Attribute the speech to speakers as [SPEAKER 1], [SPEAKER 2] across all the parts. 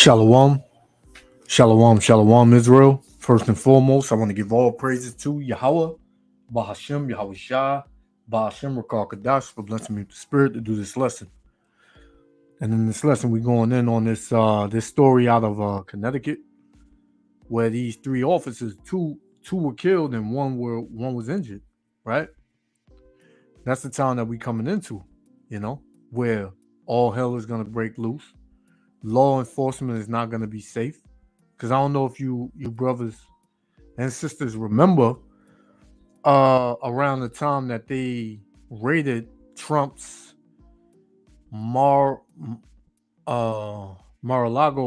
[SPEAKER 1] Shalom, shalom, shalom, Israel. First and foremost, I want to give all praises to Yahweh, Bahashem, Yahweh Shah, Bahashem, Rakal Kadash for blessing me with the spirit to do this lesson. And in this lesson, we're going in on this story out of Connecticut, where these three officers, two were killed and one was injured. Right? That's the town that we coming into, where all hell is gonna break loose. Law enforcement is not gonna be safe. Because I don't know if you brothers and sisters remember around the time that they raided Trump's Mar-a-Lago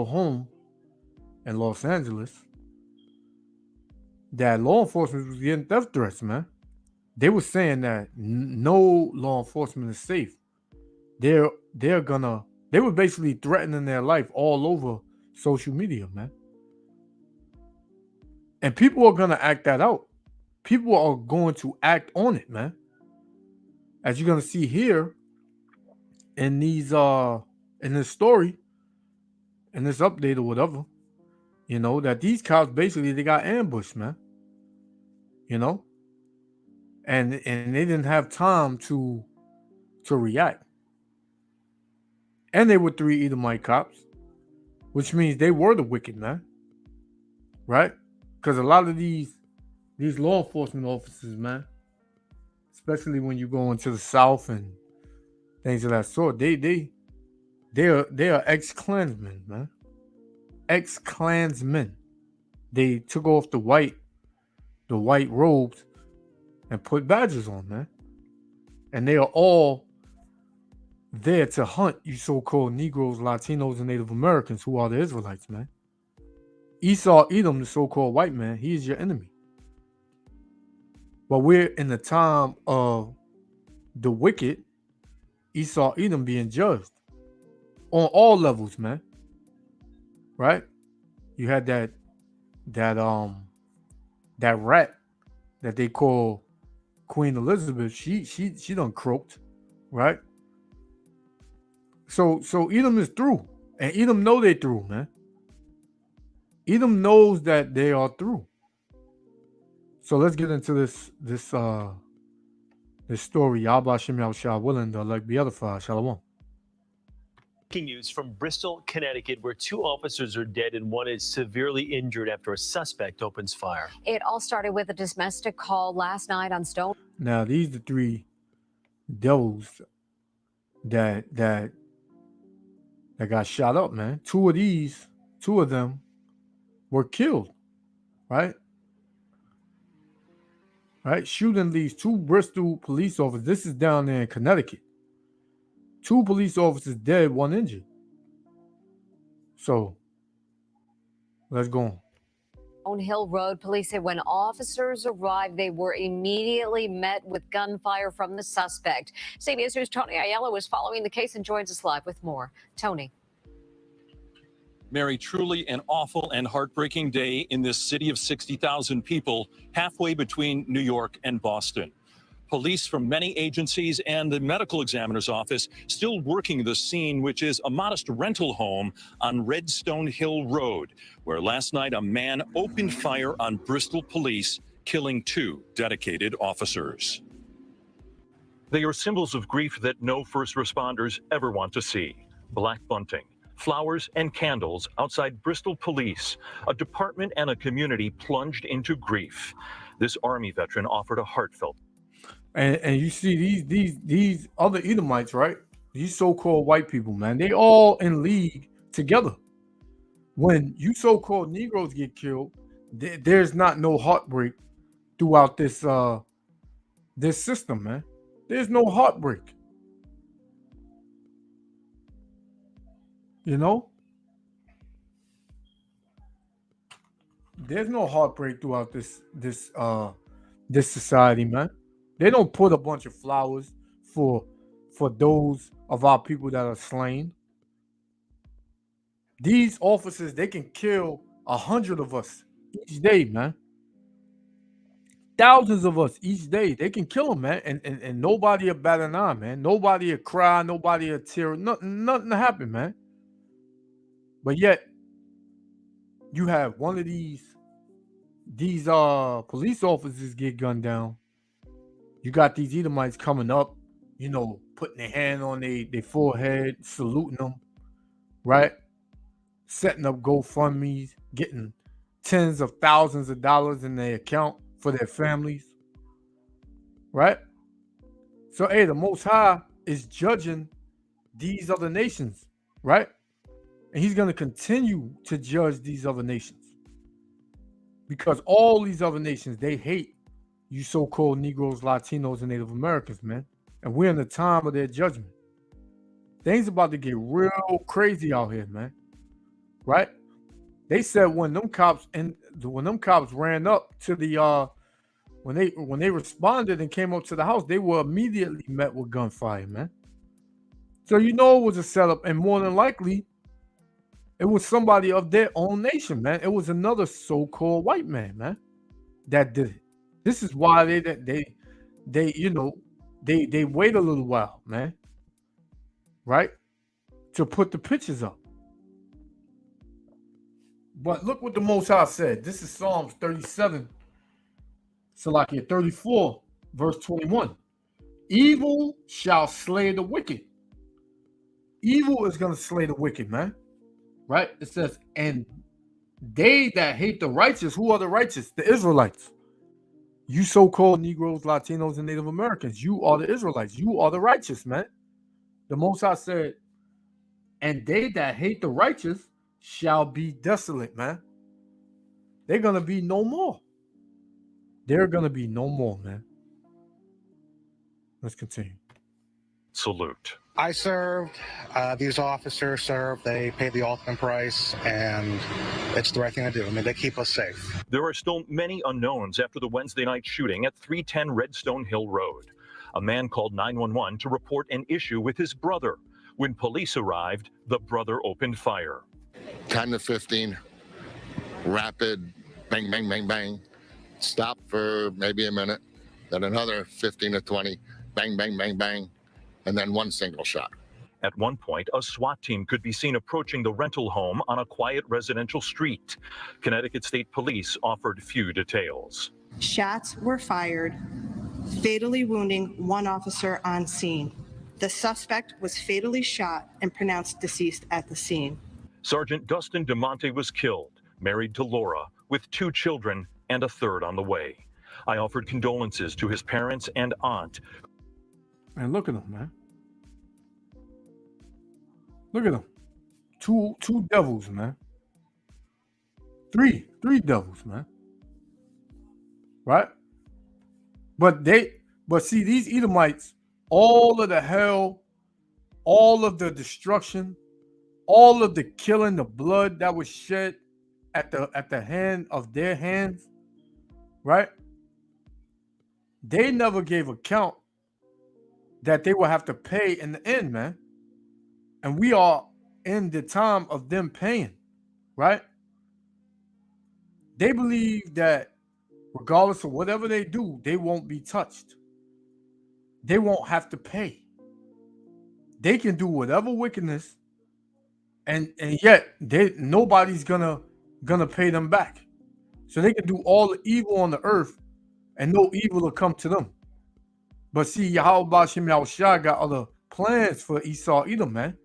[SPEAKER 1] home in Los Angeles, that law enforcement was getting death threats, man. They were saying that no law enforcement is safe. They were basically threatening their life all over social media, man. And people are gonna act that out. People are going to act on it, man. As you're gonna see here in these in this story, in this update or whatever, that these cops basically they got ambushed, man. And they didn't have time to react. And they were three Edomite cops, which means they were the wicked, man. Right? Because a lot of these law enforcement officers, man, especially when you go into the South and things of that sort, they are ex-Klansmen, man. Ex-Klansmen. They took off the white robes and put badges on, man. And they are all there to hunt you so-called Negroes, Latinos, and Native Americans who are the Israelites, man. Esau Edom, the so-called white man, he is your enemy. But we're in the time of the wicked, Esau Edom being judged on all levels, man. Right? You had that rat that they call Queen Elizabeth. She done croaked, right? So Edom is through, and Edom know they through, man. Edom knows that they are through. So let's get into this story. Yahweh Shem Yahushua willing to like be edified. Shalom.
[SPEAKER 2] Breaking news from Bristol, Connecticut, where two officers are dead and one is severely injured after a suspect opens fire.
[SPEAKER 3] It all started with a domestic call last night on Stone.
[SPEAKER 1] Now these are the three devils that got shot up, man. Two of them were killed, right? Right, shooting these two Bristol police officers. This is down there in Connecticut. Two police officers dead, one injured. So, let's go on.
[SPEAKER 3] On Hill Road, police said when officers arrived, they were immediately met with gunfire from the suspect. CBS News' Tony Ayala was following the case and joins us live with more. Tony.
[SPEAKER 4] Mary, truly an awful and heartbreaking day in this city of 60,000 people, halfway between New York and Boston. Police from many agencies and the medical examiner's office still working the scene, which is a modest rental home on Redstone Hill Road, where last night a man opened fire on Bristol police, killing two dedicated officers. They are symbols of grief that no first responders ever want to see. Black bunting, flowers and candles outside Bristol Police, a department and a community plunged into grief. This Army veteran offered a heartfelt.
[SPEAKER 1] And you see these other Edomites, right? These so-called white people, man, they all in league together. When you so-called Negroes get killed, there's not no heartbreak throughout this this system, man. There's no heartbreak. There's no heartbreak throughout this society, man. They don't put a bunch of flowers for those of our people that are slain. These officers, they can kill 100 of us each day, man. Thousands of us each day. They can kill them, man. And nobody will bat an eye, man. Nobody will cry. Nobody will tear. Nothing happen, man. But yet, you have one of these police officers get gunned down. You got these Edomites coming up, putting their hand on their forehead, saluting them, right? Setting up GoFundMes, getting tens of thousands of dollars in their account for their families, right? So, hey, the Most High is judging these other nations, right? And he's going to continue to judge these other nations because all these other nations, they hate you so-called Negroes, Latinos, and Native Americans, man. And we're in the time of their judgment. Things about to get real crazy out here, man. Right? They said when them cops ran up to the when they responded and came up to the house, they were immediately met with gunfire, man. So it was a setup, and more than likely, it was somebody of their own nation, man. It was another so-called white man, man, that did it. This is why they wait a little while, man, right, to put the pictures up. But look what the Most High said. This is Psalms 37, Salakia 34, verse 21. Evil shall slay the wicked. Evil is going to slay the wicked, man. Right? It says, and they that hate the righteous, who are the righteous? The Israelites. You so-called Negroes, Latinos, and Native Americans, you are the Israelites. You are the righteous, man. The Most High said, and they that hate the righteous shall be desolate, man. They're going to be no more. They're going to be no more, man. Let's continue.
[SPEAKER 4] Salute.
[SPEAKER 5] I served, these officers served, they paid the ultimate price, and it's the right thing to do. I mean, they keep us safe.
[SPEAKER 4] There are still many unknowns after the Wednesday night shooting at 310 Redstone Hill Road. A man called 911 to report an issue with his brother. When police arrived, the brother opened fire.
[SPEAKER 6] 10 to 15, rapid, bang, bang, bang, bang. Stop for maybe a minute, then another 15 to 20, bang, bang, bang, bang, and then one single shot.
[SPEAKER 4] At one point, a SWAT team could be seen approaching the rental home on a quiet residential street. Connecticut State Police offered few details.
[SPEAKER 7] Shots were fired, fatally wounding one officer on scene. The suspect was fatally shot and pronounced deceased at the scene.
[SPEAKER 4] Sergeant Dustin DeMonte was killed, married to Laura, with 2 children and a third on the way. I offered condolences to his parents and aunt.
[SPEAKER 1] Man, look at them, man. Look at them. Two devils, man. Three devils, man. Right? But see, these Edomites, all of the hell, all of the destruction, all of the killing, the blood that was shed at the hand of their hands, right? They never gave account that they will have to pay in the end, man. And we are in the time of them paying, right? They believe that regardless of whatever they do, they won't be touched. They won't have to pay. They can do whatever wickedness, and yet nobody's gonna pay them back. So they can do all the evil on the earth, and no evil will come to them. But see, Yahweh Ba'ashem Yahushua got other plans for Esau Edom, man.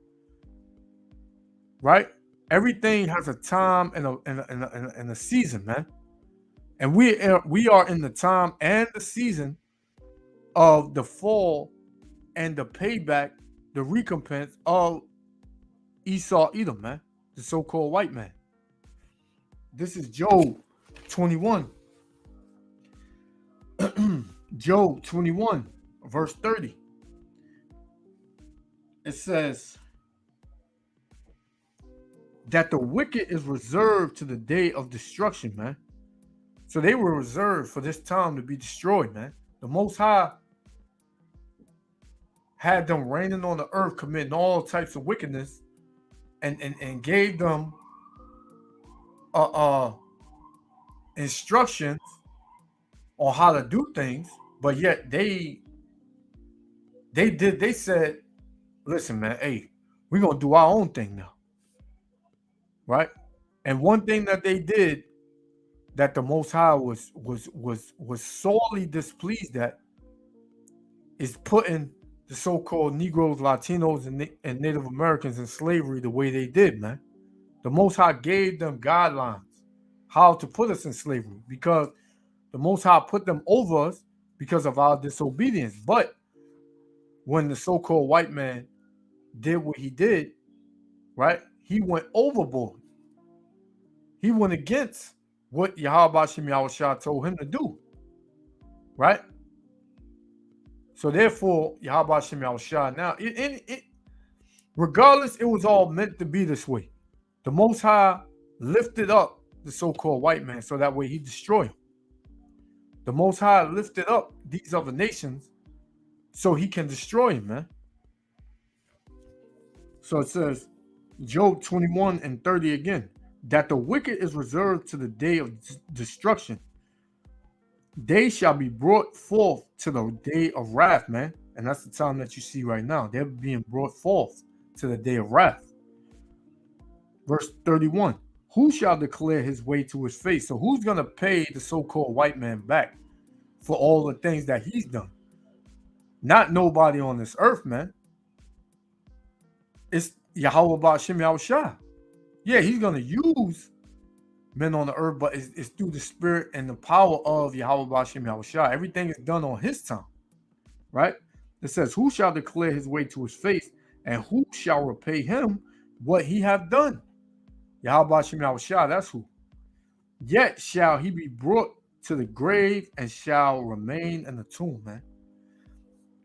[SPEAKER 1] Right? Everything has a time and a season, man. And we are in the time and the season of the fall and the payback, the recompense of Esau Edom, man, the so-called white man. This is Job 21. Job 21, verse 30. It says that the wicked is reserved to the day of destruction, man. So they were reserved for this time to be destroyed, man. The Most High had them reigning on the earth, committing all types of wickedness, and gave them instructions on how to do things, but yet they said, listen, man, hey, we're gonna do our own thing now. Right? And one thing that they did that the Most High was sorely displeased at is putting the so-called Negroes, Latinos, and Native Americans in slavery the way they did, man. The Most High gave them guidelines how to put us in slavery because the Most High put them over us because of our disobedience. But when the so-called white man did what he did, right, he went overboard. He went against what Yahweh Shem Yahushua told him to do, right? So therefore, Yahweh Shem Yahushua, now, regardless, it was all meant to be this way. The Most High lifted up the so-called white man so that way he destroyed him. The Most High lifted up these other nations so he can destroy him, man. So it says, Job 21:30 again, that the wicked is reserved to the day of destruction. They shall be brought forth to the day of wrath, man. And that's the time that you see right now. They're being brought forth to the day of wrath. Verse 31, who shall declare his way to his face? So who's going to pay the so-called white man back for all the things that he's done? Not nobody on this earth, man. It's Yahweh Ba'ashem Yahushua. Yeah, he's going to use men on the earth, but it's through the spirit and the power of Yahweh Ba'ashem Yahushua. Everything is done on his time, right? It says, who shall declare his way to his face, and who shall repay him what he have done? Yahweh Ba'ashem Yahushua, that's who. Yet shall he be brought to the grave and shall remain in the tomb, man.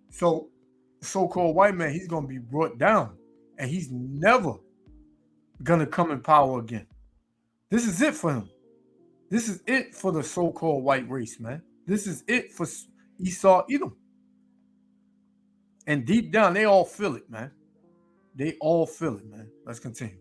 [SPEAKER 1] So, so-called white man, he's going to be brought down, and he's never going to come in power again. This is it for him. This is it for the so-called white race, man. This is it for Esau, Edom. And deep down, they all feel it, man. They all feel it, man. Let's continue.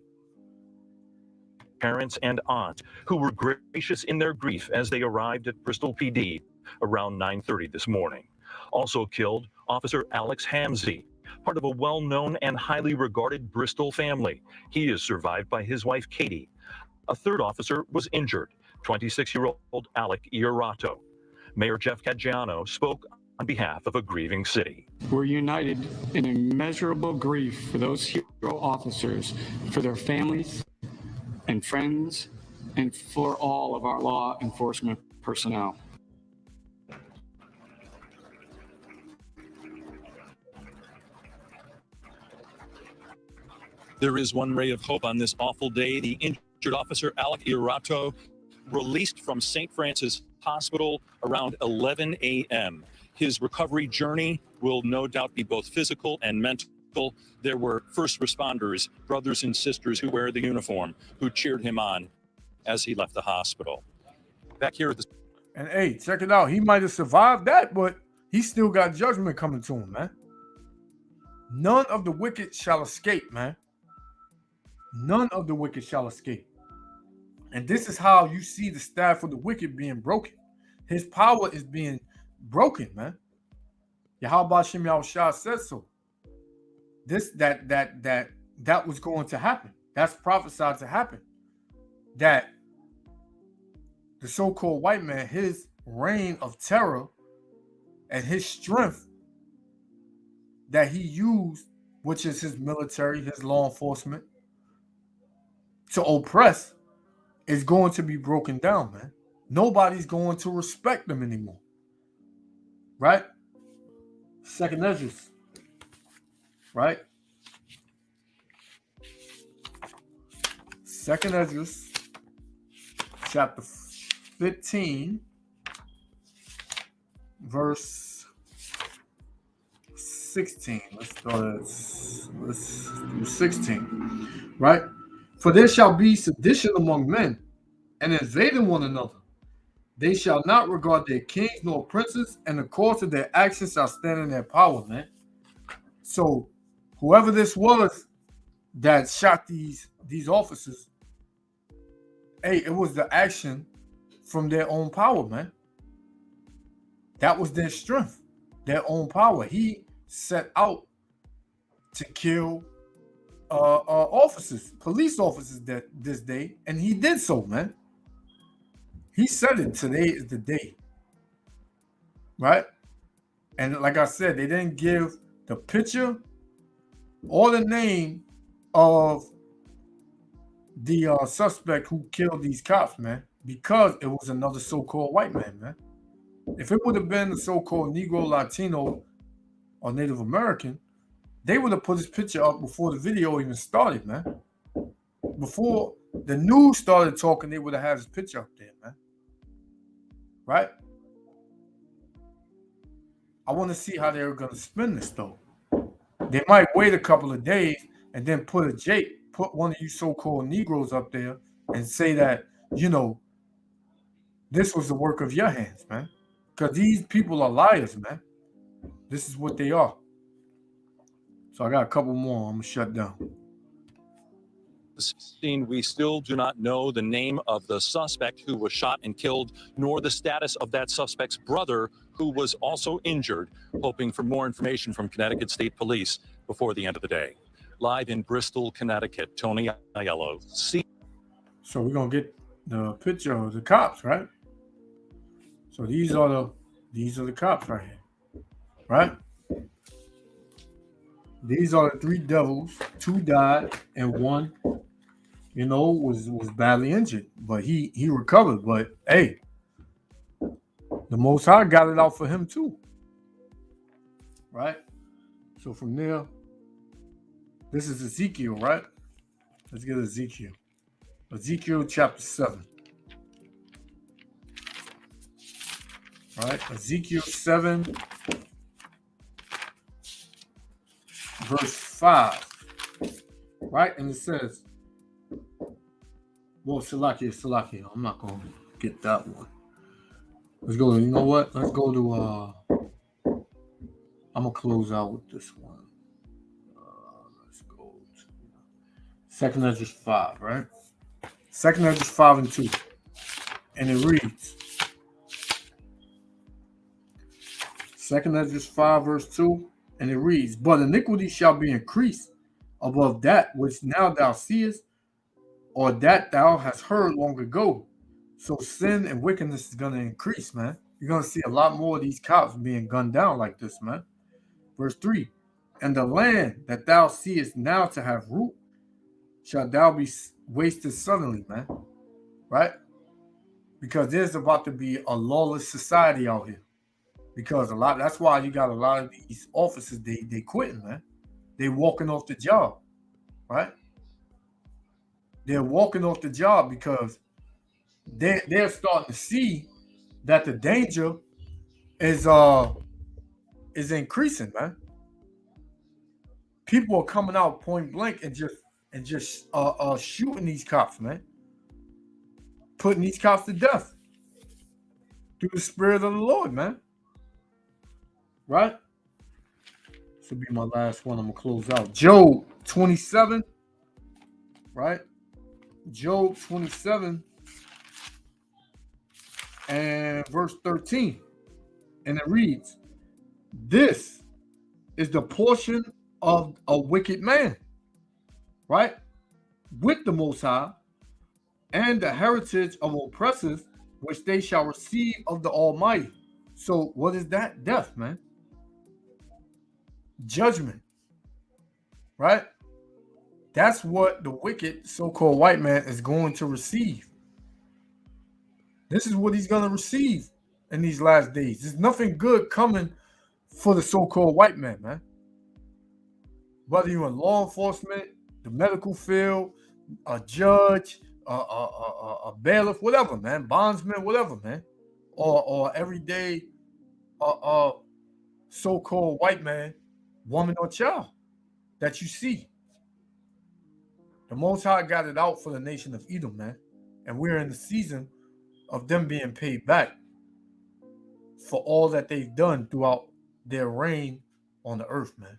[SPEAKER 4] Parents and aunts who were gracious in their grief as they arrived at Bristol PD around 9:30 this morning. Also killed Officer Alex Hamzy, part of a well-known and highly regarded Bristol family. He is survived by his wife, Katie. A third officer was injured, 26-year-old Alec Iorato. Mayor Jeff Caggiano spoke on behalf of a grieving city.
[SPEAKER 8] We're united in immeasurable grief for those hero officers, for their families and friends, and for all of our law enforcement personnel.
[SPEAKER 4] There is one ray of hope on this awful day. The injured officer, Alec Iorato, released from St. Francis Hospital around 11 a.m. His recovery journey will no doubt be both physical and mental. There were first responders, brothers and sisters who wear the uniform, who cheered him on as he left the hospital. Back here at the...
[SPEAKER 1] And hey, check it out. He might have survived that, but he still got judgment coming to him, man. None of the wicked shall escape, man. None of the wicked shall escape. And this is how you see the staff of the wicked being broken. His power is being broken, man. Yahweh Shem Yahushua says so. That was going to happen. That's prophesied to happen. That the so-called white man, his reign of terror and his strength that he used, which is his military, his law enforcement, to oppress, is going to be broken down, man. Nobody's going to respect them anymore. Right? Second Esdras. Right? Second Esdras, chapter 15, verse 16. Let's do 16. Right? For there shall be sedition among men, and invading one another. They shall not regard their kings nor princes, and the course of their actions shall stand in their power, man. So whoever this was that shot these officers, hey, it was the action from their own power, man. That was their strength, their own power. He set out to kill officers, police officers that this day, and he did so, man. He said it. Today is the day, right? And like I said, they didn't give the picture or the name of the suspect who killed these cops, man, because it was another so-called white man, man. If it would have been the so-called Negro, Latino, or Native American, they would have put his picture up before the video even started, man. Before the news started talking, they would have had his picture up there, man. Right? I want to see how they're going to spin this, though. They might wait a couple of days and then put one of you so-called Negroes up there and say that, you know, this was the work of your hands, man. Because these people are liars, man. This is what they are. So I got a couple more. I'm going to shut down.
[SPEAKER 4] Scene, we still do not know the name of the suspect who was shot and killed, nor the status of that suspect's brother, who was also injured. Hoping for more information from Connecticut State Police before the end of the day. Live in Bristol, Connecticut, Tony Aiello.
[SPEAKER 1] So we're going to get the picture of the cops, right? So these are the cops right here, right? These are the three devils. 2 died and 1, you know, was badly injured, but he recovered. But hey, the Most High got it out for him too, right? So from there, this is Ezekiel, right? Let's get Ezekiel. Ezekiel chapter 7. Right, Ezekiel 7, verse 5. Right, and it says, well, Salakia. I'm not going to get that one. Let's go. You know what? Let's go to, I'm going to close out with this one. Let's go to 2nd Esdras 5, right? 2nd Esdras 5 and 2. And it reads, 2nd Esdras 5, verse 2, and it reads, but iniquity shall be increased above that which now thou seest, or that thou hast heard long ago. So sin and wickedness is going to increase, man. You're going to see a lot more of these cops being gunned down like this, man. Verse 3, and the land that thou seest now to have root, shall thou be wasted suddenly, man. Right? Because there's about to be a lawless society out here. Because that's why you got a lot of these officers, they quitting, man. They walking off the job, right? They're walking off the job because they're starting to see that the danger is increasing, man. People are coming out point blank and just shooting these cops, man. Putting these cops to death through the Spirit of the Lord, man. Right? This will be my last one. I'm going to close out. Job 27. Right? Job 27 and verse 13. And it reads, this is the portion of a wicked man. Right? With the Most High, and the heritage of oppressors, which they shall receive of the Almighty. So what is that? Death, man. Judgment, right? That's what the wicked so-called white man is going to receive. This is what he's going to receive in these last days. There's nothing good coming for the so-called white man, man. Whether you're in law enforcement, the medical field, a judge, a bailiff, whatever, man, bondsman, whatever, man, or everyday so-called white man, woman or child that you see. The Most High got it out for the nation of Edom, man. And we're in the season of them being paid back for all that they've done throughout their reign on the earth, man.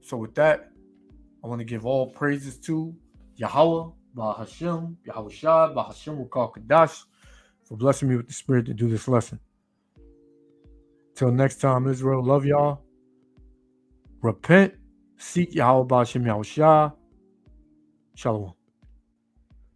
[SPEAKER 1] So with that, I want to give all praises to Yahweh, Bahashem, Yahweh Shah, Bahashem Rakal Kadash, for blessing me with the Spirit to do this lesson. Till next time, Israel, love y'all. Repent, seek Yahweh Ba'ashem Yahushua. Shalom.